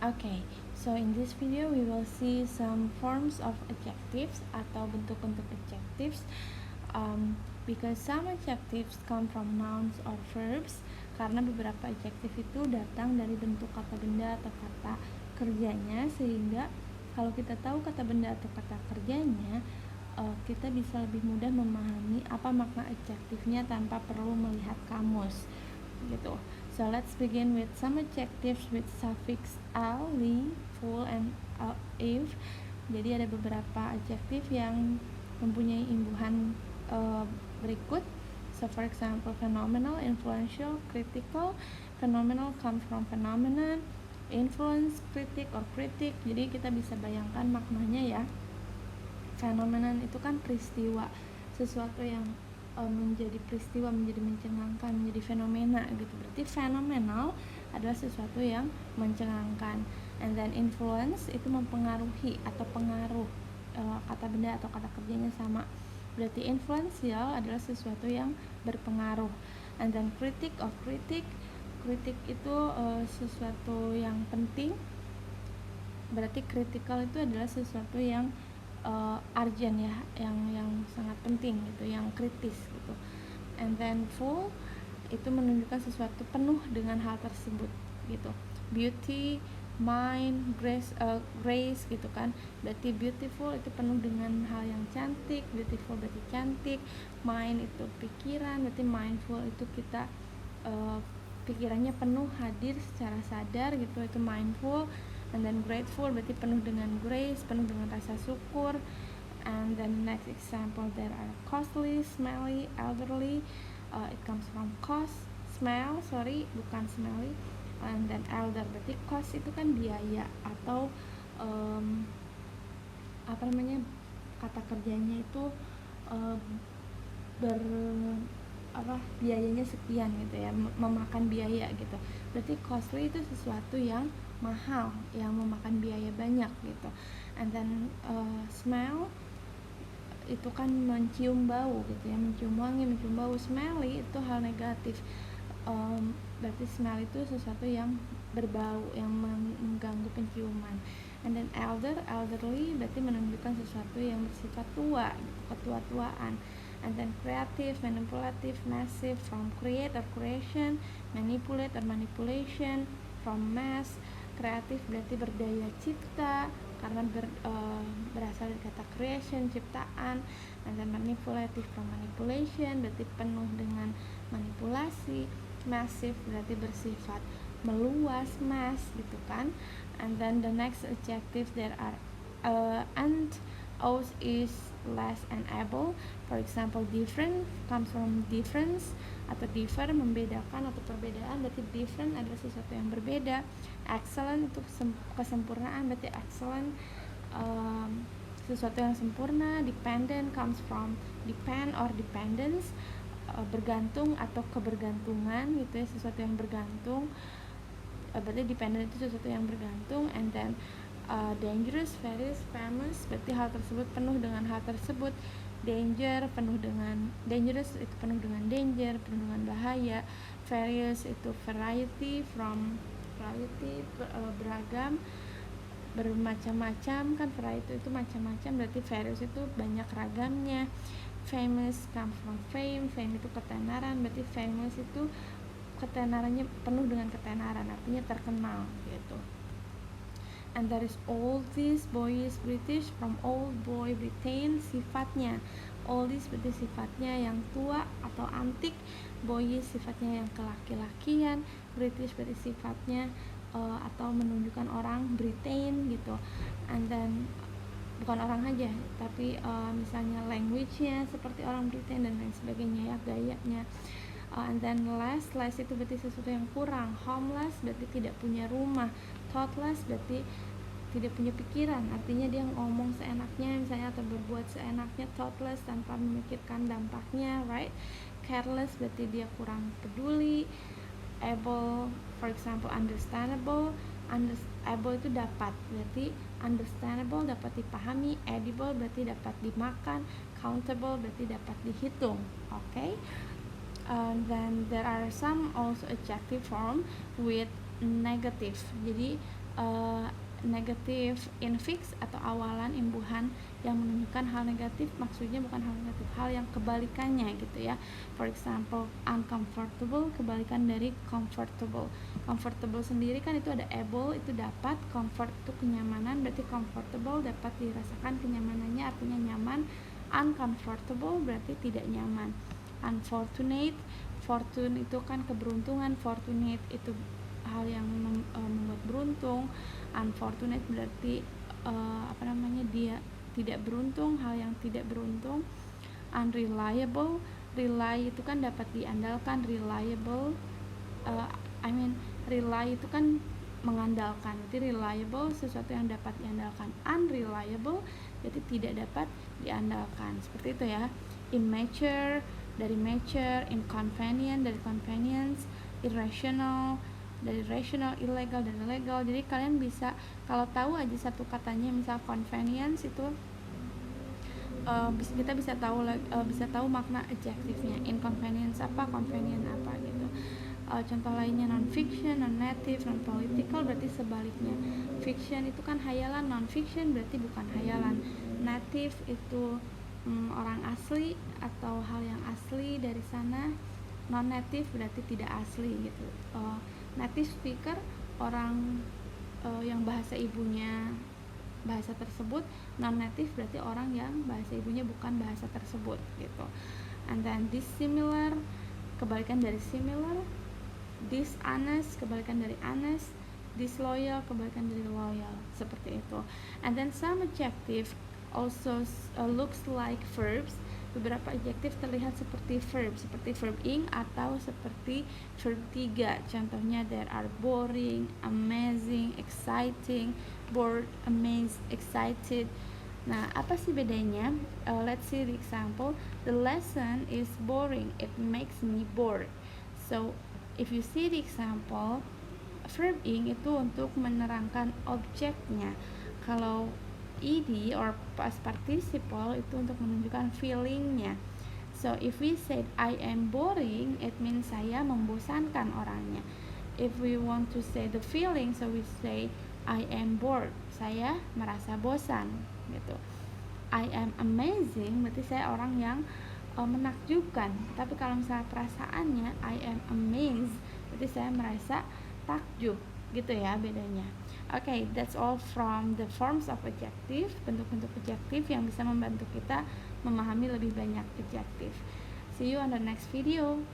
Okay, so in this video we will see some forms of adjectives atau bentuk-bentuk adjectives, because some adjectives come from nouns or verbs, karena beberapa adjektif itu datang dari bentuk kata benda atau kata kerjanya, sehingga kalau kita tahu kata benda atau kata kerjanya, kita bisa lebih mudah memahami apa makna adjektifnya tanpa perlu melihat kamus gitu. So let's begin with some adjectives with suffix al, li, full, and if. Jadi ada beberapa adjektif yang mempunyai imbuhan berikut. So for example, phenomenal, influential, critical. Phenomenal comes from phenomenon, influence, critic or critic. Jadi kita bisa bayangkan maknanya ya. Phenomenon itu kan peristiwa, sesuatu yang menjadi peristiwa, menjadi mencengangkan, menjadi fenomena gitu. Berarti phenomenal adalah sesuatu yang mencengangkan. And then influence itu mempengaruhi atau pengaruh, kata benda atau kata kerjanya sama. Berarti influential adalah sesuatu yang berpengaruh. And then critic itu sesuatu yang penting. Berarti critical itu adalah sesuatu yang urgent ya, yang sangat penting gitu, yang kritis gitu. And then full itu menunjukkan sesuatu penuh dengan hal tersebut gitu. Beauty, mind, grace gitu kan. Berarti beautiful itu penuh dengan hal yang cantik, beautiful berarti cantik. Mind itu pikiran, berarti mindful itu kita pikirannya penuh, hadir secara sadar gitu, itu mindful. And then grateful berarti penuh dengan grace, penuh dengan rasa syukur. And then next example, there are costly, smelly, elderly. It comes from cost, bukan smelly. And then elder berarti cost itu kan biaya atau kata kerjanya itu biayanya sekian gitu ya, memakan biaya gitu. Berarti costly itu sesuatu yang mahal, yang memakan biaya banyak gitu. And then smell itu kan mencium bau gitu ya, mencium wangi, mencium bau. Smelly itu hal negatif, berarti smell itu sesuatu yang berbau, yang mengganggu penciuman. And then elderly berarti menunjukkan sesuatu yang bersifat tua, ketua-tuaan. And then creative, manipulative, massive, from create or creation, manipulate or manipulation, from mass. Kreatif berarti berdaya cipta, karena berasal dari kata creation, ciptaan. And then manipulative from manipulation, berarti penuh dengan manipulasi. Massive berarti bersifat meluas, mass gitu kan. And then the next adjective, there are and os is less and able. For example, different comes from difference atau differ, membedakan atau perbedaan, berarti different adalah sesuatu yang berbeda. Excellent itu kesempurnaan, berarti excellent sesuatu yang sempurna. Dependent comes from depend or dependence, bergantung atau kebergantungan gitu ya, sesuatu yang bergantung. Berarti dependent itu sesuatu yang bergantung. And then dangerous, various, famous, berarti hal tersebut penuh dengan hal tersebut. Danger penuh dengan dangerous, itu penuh dengan danger, penuh dengan bahaya. Various itu variety, from variety, beragam, bermacam-macam kan. Variety itu macam-macam, berarti various itu banyak ragamnya. Famous comes from fame itu ketenaran, berarti famous itu ketenarannya penuh dengan ketenaran, artinya terkenal gitu. And there is oldest, boyish, British, from old, boy, Britain, sifatnya. Oldest berarti sifatnya yang tua atau antik, boyish sifatnya yang kelaki-lakian, British berarti sifatnya atau menunjukkan orang Britain gitu. And then bukan orang aja, tapi misalnya language-nya seperti orang Britain dan lain sebagainya ya, gayanya. And then less itu berarti sesuatu yang kurang. Homeless berarti tidak punya rumah. Thoughtless berarti tidak punya pikiran, artinya dia ngomong seenaknya misalnya atau berbuat seenaknya. Thoughtless tanpa memikirkan dampaknya, right? Careless berarti dia kurang peduli. Able, for example, understandable. Able itu dapat, berarti understandable dapat dipahami. Edible berarti dapat dimakan. Countable berarti dapat dihitung. Okay? Then there are some also adjective form with negative. Jadi negative infix atau awalan imbuhan yang menunjukkan hal negatif, maksudnya bukan hal negatif, hal yang kebalikannya gitu ya. For example, uncomfortable kebalikan dari comfortable. Comfortable sendiri kan itu ada able, itu dapat, comfort itu kenyamanan, berarti comfortable dapat dirasakan kenyamanannya, artinya nyaman. Uncomfortable berarti tidak nyaman. Unfortunate, fortune itu kan keberuntungan, fortunate itu hal yang membuat beruntung. Unfortunate berarti dia tidak beruntung, hal yang tidak beruntung. Unreliable, rely itu kan dapat diandalkan, reliable rely itu kan mengandalkan, jadi reliable sesuatu yang dapat diandalkan. Unreliable jadi tidak dapat diandalkan, seperti itu ya. Immature dari mature, inconvenient dari convenience, irrational dari rational, illegal dari legal. Jadi kalian bisa kalau tahu aja satu katanya, misal convenience itu kita bisa tahu makna adjektifnya. Inconvenience apa, convenient apa gitu. Contoh lainnya non-fiction, non-native, non-political berarti sebaliknya. Fiction itu kan hayalan, non-fiction berarti bukan hayalan. Native itu orang asli atau hal yang asli dari sana. Non-native berarti tidak asli gitu. Native speaker orang yang bahasa ibunya bahasa tersebut. Non-native berarti orang yang bahasa ibunya bukan bahasa tersebut gitu. And then dissimilar kebalikan dari similar. Dishonest kebalikan dari honest. Disloyal kebalikan dari loyal, seperti itu. And then some adjective also looks like verbs. Beberapa adjektif terlihat seperti verb ing atau seperti verb 3. Contohnya there are boring, amazing, exciting, bored, amazed, excited. Nah, apa sih bedanya? Let's see the example. The lesson is boring, it makes me bored. So, if you see the example, verb ing itu untuk menerangkan objeknya. Kalau ed or past participle itu untuk menunjukkan feelingnya. So if we said I am boring, it means saya membosankan orangnya. If we want to say the feeling, so we say I am bored, saya merasa bosan gitu. I am amazing berarti saya orang yang menakjubkan. Tapi kalau misalnya perasaannya I am amazed berarti saya merasa takjub gitu ya bedanya. Okay, that's all from the forms of adjective, bentuk-bentuk adjektif yang bisa membantu kita memahami lebih banyak adjektif. See you on the next video.